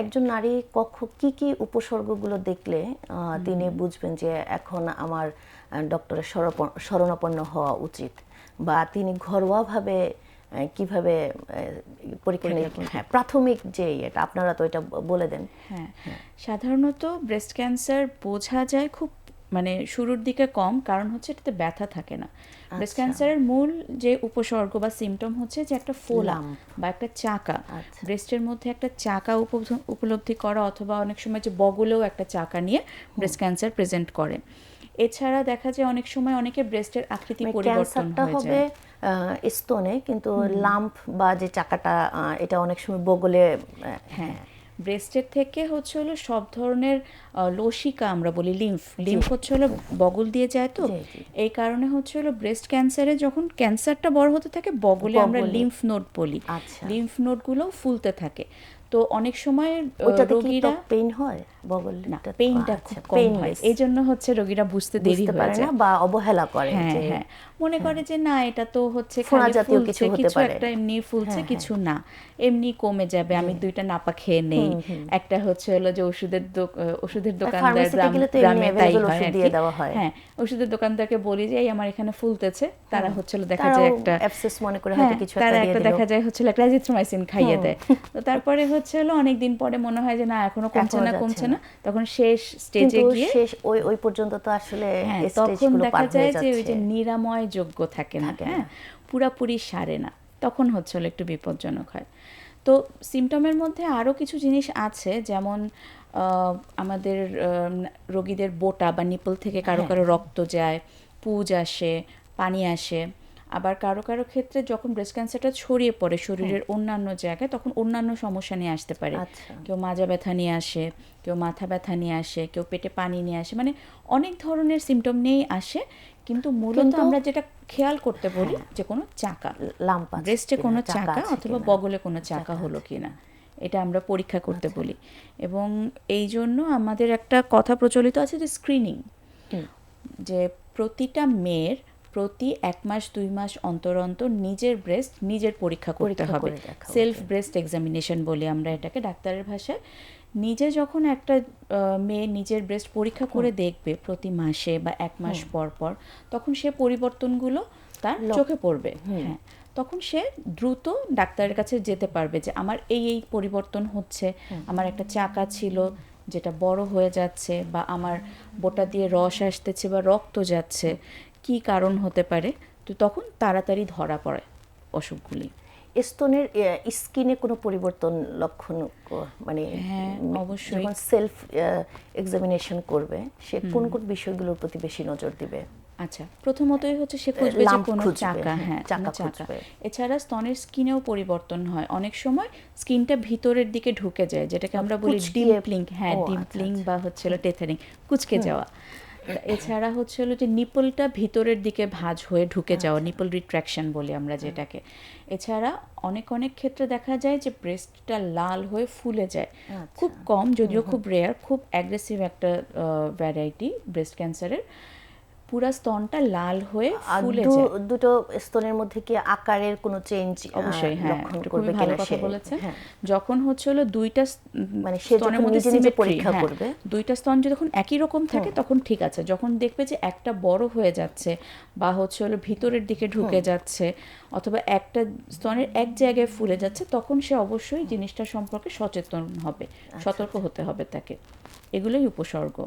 একজন নারী কি কি উপসর্গগুলো দেখলে তিনি বুঝবেন যে এখন আমার ডক্টরের শরণাপন্ন হওয়া উচিত, বা তিনি ঘরোয়াভাবে কিভাবে পরীক্ষা নিরীক্ষা, প্রাথমিক যে এটা আপনারা তো এটা বলে দেন। হ্যাঁ, সাধারণত ব্রেস্ট ক্যান্সার বোঝা যায় খুব মানে শুরুর দিকে কম, কারণ হচ্ছে এটাতে ব্যথা থাকে না। ব্রেস্ট ক্যান্সারের মূল যে উপসর্গ বা সিমটম হচ্ছে যে একটা ফোলা বা একটা চাকা, ব্রেস্টের মধ্যে একটা চাকা উপলব্ধি করা, অথবা অনেক সময় যে বগলেও একটা চাকা নিয়ে ব্রেস্ট ক্যান্সার প্রেজেন্ট করে। এছাড়া দেখা যায় অনেক সময় অনেকের ব্রেস্টের আকৃতি পরিবর্তন হয়ে হবে স্তনে, কিন্তু লাম্প বা যে চাকাটা এটা অনেক সময় বগলে। হ্যাঁ, ব্রেস্টের থেকে হচ্ছে হলো সব ধরনের লসিকা, আমরা বলি লিম্ফ হচ্ছে হলো বগল দিয়ে যায়, তো এই কারণে হচ্ছে হলো ব্রেস্ট ক্যান্সারে যখন ক্যান্সারটা বড় হতে থাকে বগলে আমরা লিম্ফ নোড বলি, লিম্ফ নোডগুলো ফুলতে থাকে। তো অনেক সময় রোগীরা পেইন হয়, বগল না পেইনটা খুব কম হয়, এই জন্য হচ্ছে রোগীরা বুঝতে দেরি হয়ে যায় বা অবহেলা করে। হ্যাঁ, মনে করে যে না এটা তো হচ্ছে খালি ফুলছে, কিছু একটা এমনি ফুলছে, কিছু না, এমনি কমে যাবে, আমি 2টা নাপা খেয়ে নেই। একটা হচ্ছে হলো যে ওষুধের দোকানদার গ্রামে তাই হয়, হ্যাঁ, ওষুধের দোকানদারকে বলি যে এই আমার এখানে ফুলতেছে, তারা হচ্ছে দেখা যায় একটা অ্যাবসেস মনে করে হয়তো কিছু একটা দিয়ে দিল, দেখা যায় হচ্ছে একটা অ্যাজিথ্রোমাইসিন খাইয়ে দেয়। তো তারপরে হচ্ছে হলো অনেকদিন পরে মনে হয় যে না এখনো কমছে না, তখন শেষ স্টেজে গিয়ে ওই পর্যন্ত তো আসলে তখন দেখা যায় যে ওই যে নিরাময় যোগ্য থাকে না, হ্যাঁ, পুরাপুরি সারে না, তখন হচ্ছে হলো একটু বিপজ্জনক হয়। তো সিমটমের মধ্যে আরও কিছু জিনিস আছে, যেমন আমাদের রোগীদের বোটা বা নিপল থেকে কারো রক্ত যায়, পুজ আসে, পানি আসে। আবার কারো ক্ষেত্রে যখন ব্রেস্ট ক্যান্সারটা ছড়িয়ে পড়ে শরীরের অন্যান্য জায়গায়, তখন অন্যান্য সমস্যা নিয়ে আসতে পারে। কেউ মাজা ব্যথা নিয়ে আসে, কেউ মাথা ব্যথা নিয়ে আসে, কেউ পেটে পানি নিয়ে আসে, মানে অনেক ধরনের সিমটম নিয়েই আসে। কিন্তু মূলত আমরা যেটা খেয়াল করতে বলি যে কোনো চাকা, ব্রেস্টে কোনো চাকা অথবা বগলে কোনো চাকা হলো কিনা, এটা আমরা পরীক্ষা করতে বলি। এবং এই জন্য আমাদের একটা কথা প্রচলিত আছে যে স্ক্রিনিং, যে প্রতিটা মেয়ের প্রতি 1 মাস 2 মাস অন্তর অন্তর নিজের ব্রেস্ট নিজের পরীক্ষা করতে হবে। সেলফ ব্রেস্ট এক্সামিনেশন বলি আমরা এটাকে ডাক্তারের ভাষায়। নিজে যখন একটা মেয়ে নিজের ব্রেস্ট পরীক্ষা করে দেখবে প্রতি মাসে বা 1 মাস পর পর, তখন সে পরিবর্তনগুলো তার চোখে পড়বে। হ্যাঁ, তখন সে দ্রুত ডাক্তারের কাছে যেতে পারবে যে আমার এই পরিবর্তন হচ্ছে, আমার একটা চাকা ছিল যেটা বড় হয়ে যাচ্ছে, বা আমার বোটা দিয়ে রস আসতেছে বা রক্ত যাচ্ছে, কি কারণ হতে পারে, তো তখন তাড়াতাড়ি ধরা পড়ে অসুখগুলি। স্তনের স্কিনে কোনো পরিবর্তন লক্ষণ, মানে অবশ্যই যখন সেলফ এক্সামিনেশন করবে সে কোন কোন বিষয়গুলোর প্রতি বেশি নজর দিবে? আচ্ছা, প্রথমতই হচ্ছে সে খুঁজবে যে কোনো চাকা, চাকা। এছাড়া স্তনের স্কিনেও পরিবর্তন হয়, অনেক সময় স্কিনটা ভিতরের দিকে ঢুকে যায়, যেটাকে আমরা বলি ডিম্পলিং, ডিম্পলিং বা হচ্ছে টেথারিং, কুচকে যাওয়া। এছাড়া হচ্ছে হলো যে নিপলটা ভিতরের দিকে ভাঁজ হয়ে ঢুকে যাওয়া, নিপল রিট্রাকশন বলি আমরা যেটাকে। এছাড়া অনেক ক্ষেত্রে দেখা যায় যে ব্রেস্টটা লাল হয়ে ফুলে যায়, খুব কম, যদিও খুব রেয়ার, খুব অ্যাগ্রেসিভ একটা ভ্যারাইটি ব্রেস্ট ক্যান্সারের। পুরা স্তনটা লাল হয়ে ফুলে যায়। দুটো স্তনের মধ্যে কি আকারের কোনো চেঞ্জ? অবশ্যই, হ্যাঁ, খুবই ভালো কথা বলেছেন। যখন হচ্ছে হলো দুইটা মানে সে যখন নিজে নিজে পরীক্ষা করবে, দুইটা স্তন যখন একই রকম থাকে তখন ঠিক আছে। যখন দেখবে যে একটা বড় হয়ে যাচ্ছে বা হচ্ছে হলো ভিতরের দিকে ঢুকে যাচ্ছে, অথবা একটা স্তনের এক জায়গায় ফুলে যাচ্ছে, তখন সে অবশ্যই জিনিসটা সম্পর্কে সচেতন হবে, সতর্ক হতে হবে তাকে। এগুলোই উপসর্গ।